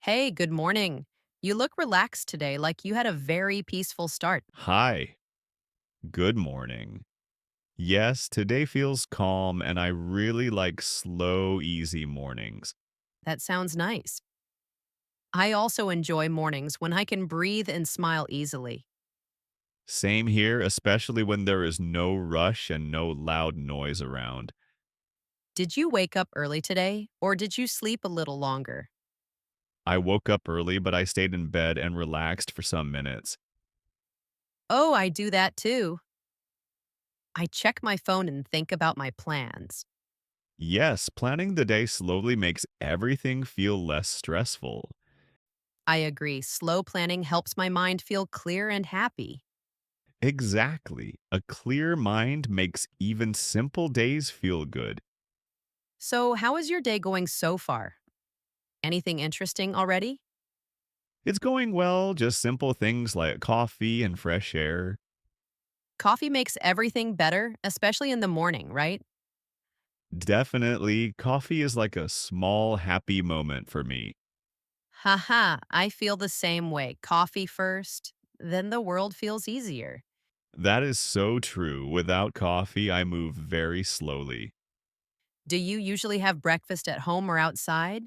Hey, good morning. You look relaxed today, like you had a very peaceful start. Hi, good morning. Yes, today feels calm and I really like slow, easy mornings. That sounds nice. I also enjoy mornings when I can breathe and smile easily. Same here, especially when there is no rush and no loud noise around. Did you wake up early today, or did you sleep a little longer? I woke up early, but I stayed in bed and relaxed for some minutes. Oh, I do that too. I check my phone and think about my plans. Yes, planning the day slowly makes everything feel less stressful. I agree, slow planning helps my mind feel clear and happy. Exactly. A clear mind makes even simple days feel good. So, how is your day going so far? Anything interesting already? It's going well, just simple things like coffee and fresh air. Coffee makes everything better, especially in the morning, right? Definitely, coffee is like a small happy moment for me. Haha, I feel the same way. Coffee first, then the world feels easier. That is so true. Without coffee, I move very slowly. Do you usually have breakfast at home or outside?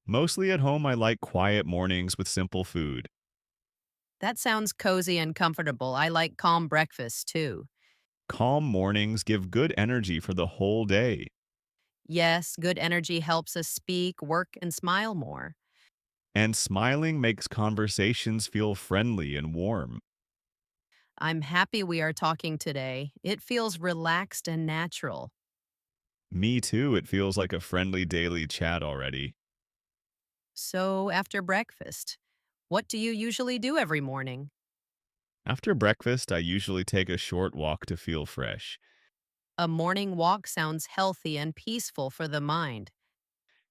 Mostly at home, I like quiet mornings with simple food. That sounds cozy and comfortable. I like calm breakfast too. Calm mornings give good energy for the whole day. Yes, good energy helps us speak, work, and smile more. And smiling makes conversations feel friendly and warm. I'm happy we are talking today. It feels relaxed and natural. Me too, it feels like a friendly daily chat already. So, after breakfast, what do you usually do every morning? After breakfast, I usually take a short walk to feel fresh. A morning walk sounds healthy and peaceful for the mind.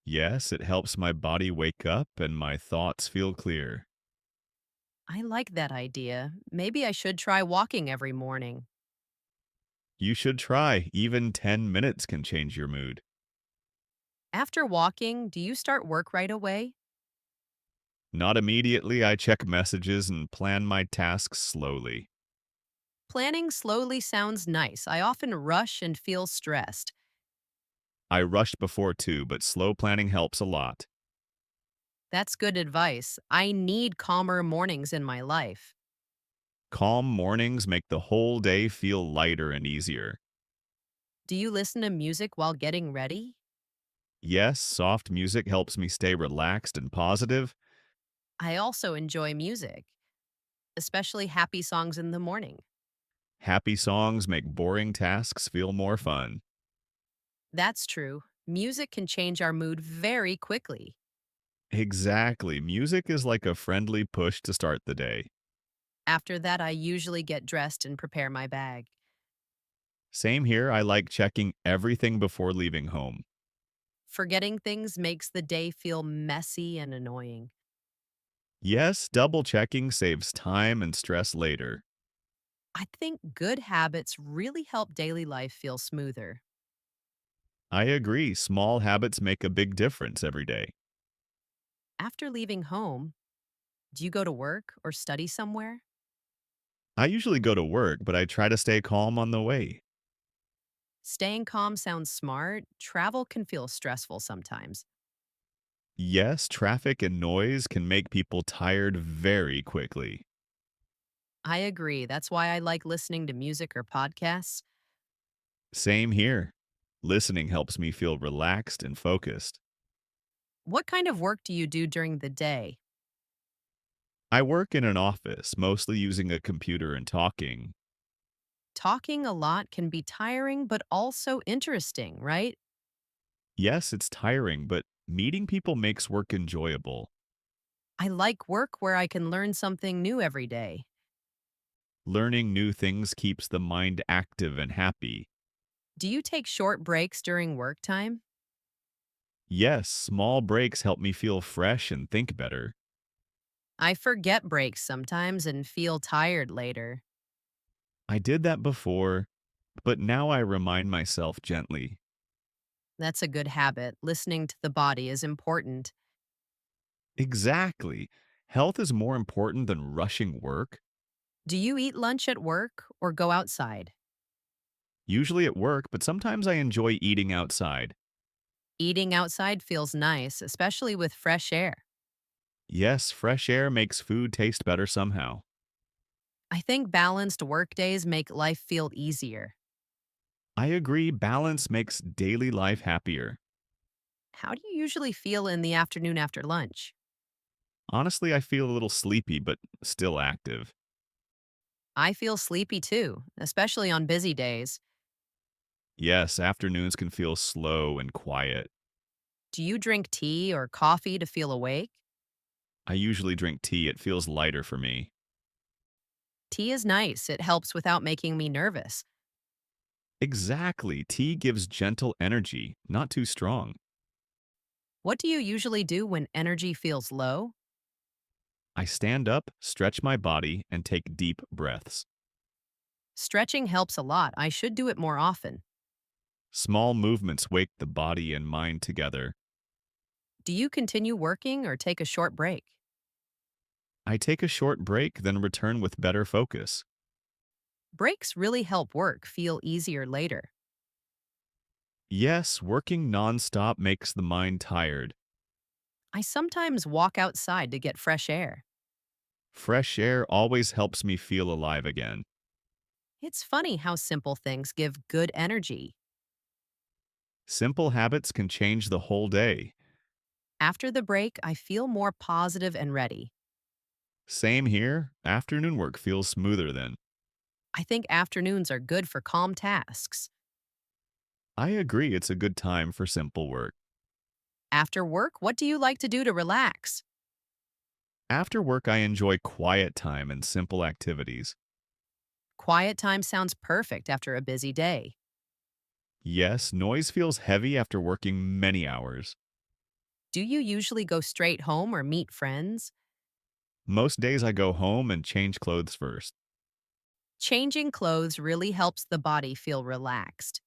Yes, it helps my body wake up and my thoughts feel clear. I like that idea. Maybe I should try walking every morning. You should try. Even 10 minutes can change your mood. After walking, do you start work right away? Not immediately, I check messages and plan my tasks slowly. Planning slowly sounds nice. I often rush and feel stressed. I rushed before too, but slow planning helps a lot. That's good advice. I need calmer mornings in my life. Calm mornings make the whole day feel lighter and easier. Do you listen to music while getting ready? Yes, soft music helps me stay relaxed and positive. I also enjoy music, especially happy songs in the morning. Happy songs make boring tasks feel more fun. That's true. Music can change our mood very quickly. Exactly. Music is like a friendly push to start the day. After that, I usually get dressed and prepare my bag. Same here, I like checking everything before leaving home. Forgetting things makes the day feel messy and annoying. Yes, double checking saves time and stress later. I think good habits really help daily life feel smoother. I agree, small habits make a big difference every day. After leaving home, do you go to work or study somewhere? I usually go to work, but I try to stay calm on the way. Staying calm sounds smart. Travel can feel stressful sometimes. Yes, traffic and noise can make people tired very quickly. I agree. That's why I like listening to music or podcasts. Same here. Listening helps me feel relaxed and focused. What kind of work do you do during the day? I work in an office, mostly using a computer and talking. Talking a lot can be tiring, but also interesting, right? Yes, it's tiring, but meeting people makes work enjoyable. I like work where I can learn something new every day. Learning new things keeps the mind active and happy. Do you take short breaks during work time? Yes, small breaks help me feel fresh and think better. I forget breaks sometimes and feel tired later. I did that before, but now I remind myself gently. That's a good habit. Listening to the body is important. Exactly. Health is more important than rushing work. Do you eat lunch at work or go outside? Usually at work, but sometimes I enjoy eating outside. Eating outside feels nice, especially with fresh air. Yes, fresh air makes food taste better somehow. I think balanced work days make life feel easier. I agree, balance makes daily life happier. How do you usually feel in the afternoon after lunch? Honestly, I feel a little sleepy, but still active. I feel sleepy too, especially on busy days. Yes, afternoons can feel slow and quiet. Do you drink tea or coffee to feel awake? I usually drink tea, it feels lighter for me. Tea is nice, it helps without making me nervous. Exactly, tea gives gentle energy, not too strong. What do you usually do when energy feels low? I stand up, stretch my body, and take deep breaths. Stretching helps a lot. I should do it more often. Small movements wake the body and mind together. Do you continue working or take a short break? I take a short break, then return with better focus. Breaks really help work feel easier later. Yes, working nonstop makes the mind tired. I sometimes walk outside to get fresh air. Fresh air always helps me feel alive again. It's funny how simple things give good energy. Simple habits can change the whole day. After the break, I feel more positive and ready. Same here, afternoon work feels smoother then. I think afternoons are good for calm tasks. I agree it's a good time for simple work. After work, what do you like to do to relax? After work, I enjoy quiet time and simple activities. Quiet time sounds perfect after a busy day. Yes, noise feels heavy after working many hours. Do you usually go straight home or meet friends? Most days I go home and change clothes first. Changing clothes really helps the body feel relaxed.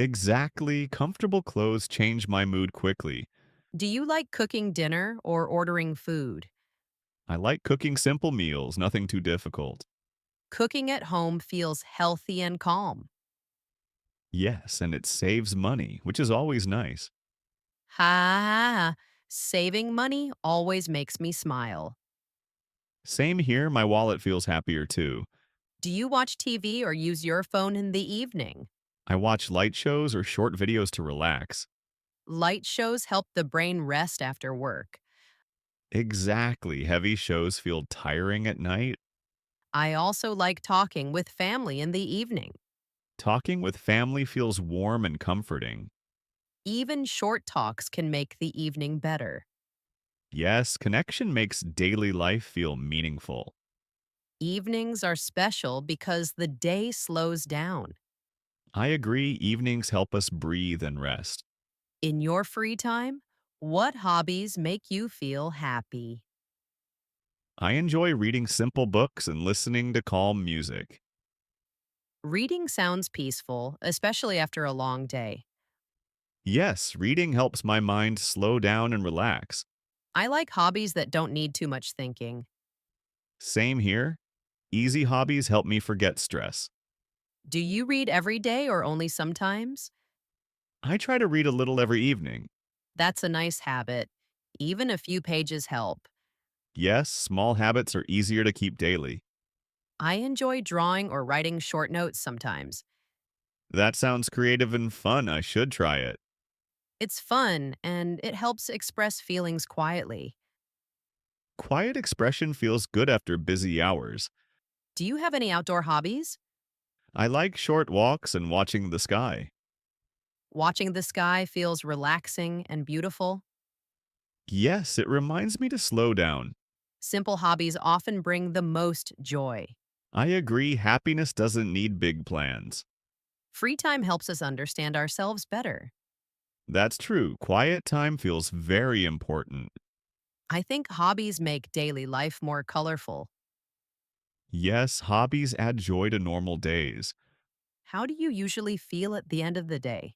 Exactly, comfortable clothes change my mood quickly. Do you like cooking dinner or ordering food? I like cooking simple meals, nothing too difficult. Cooking at home feels healthy and calm. Yes, and it saves money, which is always nice. Ha! Saving money always makes me smile. Same here, my wallet feels happier too. Do you watch TV or use your phone in the evening? I watch light shows or short videos to relax. Light shows help the brain rest after work. Exactly, heavy shows feel tiring at night. I also like talking with family in the evening. Talking with family feels warm and comforting. Even short talks can make the evening better. Yes, connection makes daily life feel meaningful. Evenings are special because the day slows down. I agree, evenings help us breathe and rest. In your free time, what hobbies make you feel happy? I enjoy reading simple books and listening to calm music. Reading sounds peaceful, especially after a long day. Yes, reading helps my mind slow down and relax. I like hobbies that don't need too much thinking. Same here. Easy hobbies help me forget stress. Do you read every day or only sometimes? I try to read a little every evening. That's a nice habit. Even a few pages help. Yes, small habits are easier to keep daily. I enjoy drawing or writing short notes sometimes. That sounds creative and fun. I should try it. It's fun and it helps express feelings quietly. Quiet expression feels good after busy hours. Do you have any outdoor hobbies? I like short walks and watching the sky. Watching the sky feels relaxing and beautiful. Yes, it reminds me to slow down. Simple hobbies often bring the most joy. I agree, happiness doesn't need big plans. Free time helps us understand ourselves better. That's true. Quiet time feels very important. I think hobbies make daily life more colorful. Yes, hobbies add joy to normal days. How do you usually feel at the end of the day?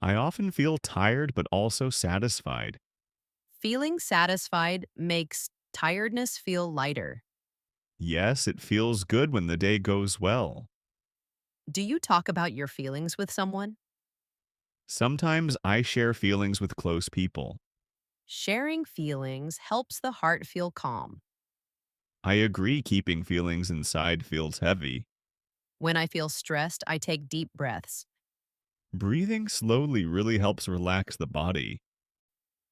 I often feel tired but also satisfied. Feeling satisfied makes tiredness feel lighter. Yes, it feels good when the day goes well. Do you talk about your feelings with someone? Sometimes I share feelings with close people. Sharing feelings helps the heart feel calm. I agree keeping feelings inside feels heavy. When I feel stressed, I take deep breaths. Breathing slowly really helps relax the body.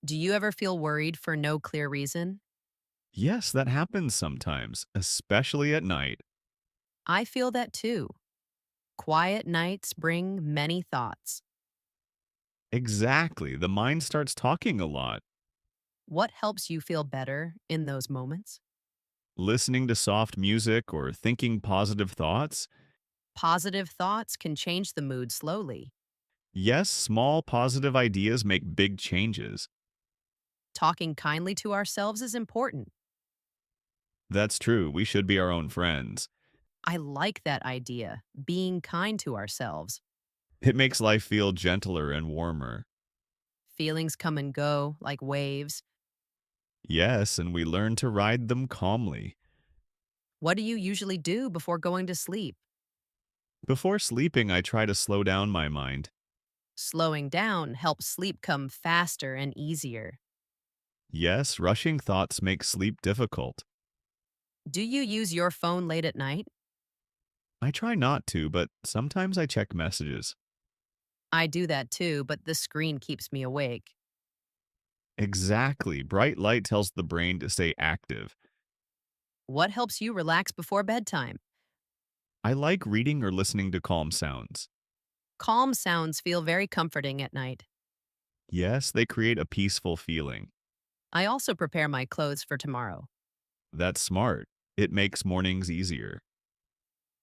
Do you ever feel worried for no clear reason? Yes, that happens sometimes, especially at night. I feel that too. Quiet nights bring many thoughts. Exactly, the mind starts talking a lot. What helps you feel better in those moments? Listening to soft music or thinking positive thoughts. Positive thoughts can change the mood slowly. Yes, small positive ideas make big changes. Talking kindly to ourselves is important. That's true, we should be our own friends. I like that idea, being kind to ourselves. It makes life feel gentler and warmer. Feelings come and go like waves. Yes, and we learn to ride them calmly. What do you usually do before going to sleep? Before sleeping, I try to slow down my mind. Slowing down helps sleep come faster and easier. Yes, rushing thoughts make sleep difficult. Do you use your phone late at night? I try not to, but sometimes I check messages. I do that too, but the screen keeps me awake. Exactly, bright light tells the brain to stay active. What helps you relax before bedtime? I like reading or listening to calm sounds. Calm sounds feel very comforting at night. Yes, they create a peaceful feeling. I also prepare my clothes for tomorrow. That's smart. It makes mornings easier.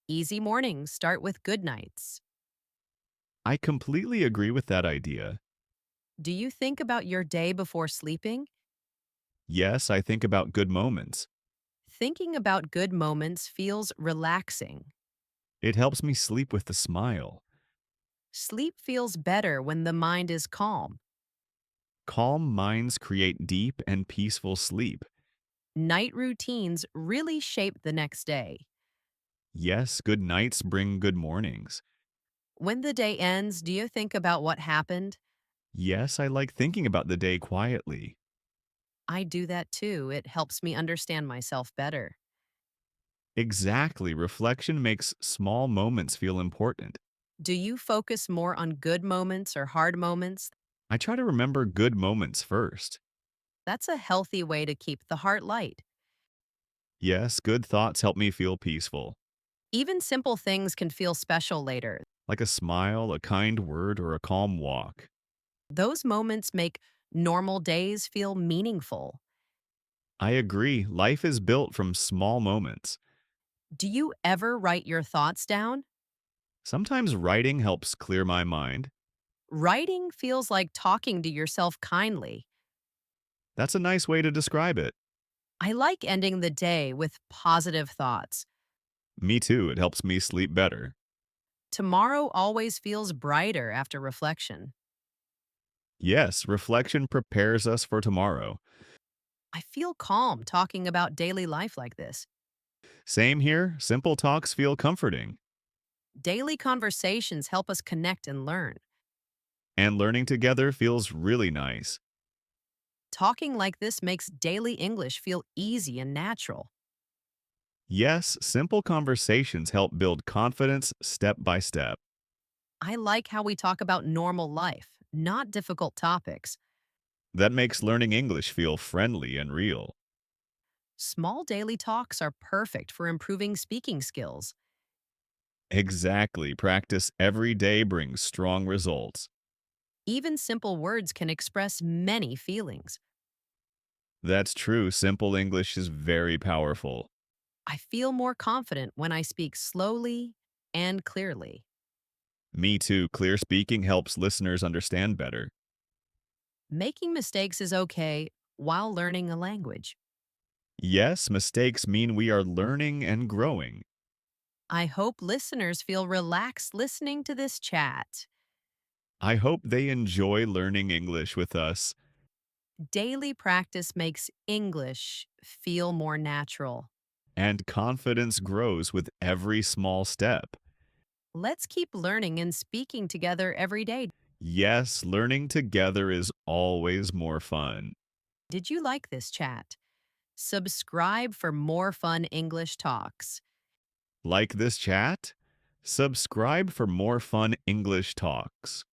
Easy mornings start with good nights. I completely agree with that idea. Do you think about your day before sleeping? Yes, I think about good moments. Thinking about good moments feels relaxing. It helps me sleep with a smile. Sleep feels better when the mind is calm. Calm minds create deep and peaceful sleep. Night routines really shape the next day. Yes, good nights bring good mornings. When the day ends, do you think about what happened? Yes, I like thinking about the day quietly. I do that too. It helps me understand myself better. Exactly, reflection makes small moments feel important. Do you focus more on good moments or hard moments? I try to remember good moments first. That's a healthy way to keep the heart light. Yes, good thoughts help me feel peaceful. Even simple things can feel special later. Like a smile, a kind word, or a calm walk. Those moments make normal days feel meaningful. I agree, life is built from small moments. Do you ever write your thoughts down? Sometimes writing helps clear my mind. Writing feels like talking to yourself kindly. That's a nice way to describe it. I like ending the day with positive thoughts. Me too, it helps me sleep better. Tomorrow always feels brighter after reflection. Yes, reflection prepares us for tomorrow. I feel calm talking about daily life like this. Same here, simple talks feel comforting. Daily conversations help us connect and learn. And learning together feels really nice. Talking like this makes daily English feel easy and natural. Yes, simple conversations help build confidence step by step. I like how we talk about normal life, not difficult topics. That makes learning English feel friendly and real. Small daily talks are perfect for improving speaking skills. Exactly, practice every day brings strong results. Even simple words can express many feelings. That's true, simple English is very powerful. I feel more confident when I speak slowly and clearly. Me too, clear speaking helps listeners understand better. Making mistakes is okay while learning a language. Yes, mistakes mean we are learning and growing. I hope listeners feel relaxed listening to this chat. I hope they enjoy learning English with us. Daily practice makes English feel more natural. And confidence grows with every small step. Let's keep learning and speaking together every day. Yes, learning together is always more fun. Did you like this chat? Subscribe for more fun English talks. Like this chat? Subscribe for more fun English talks.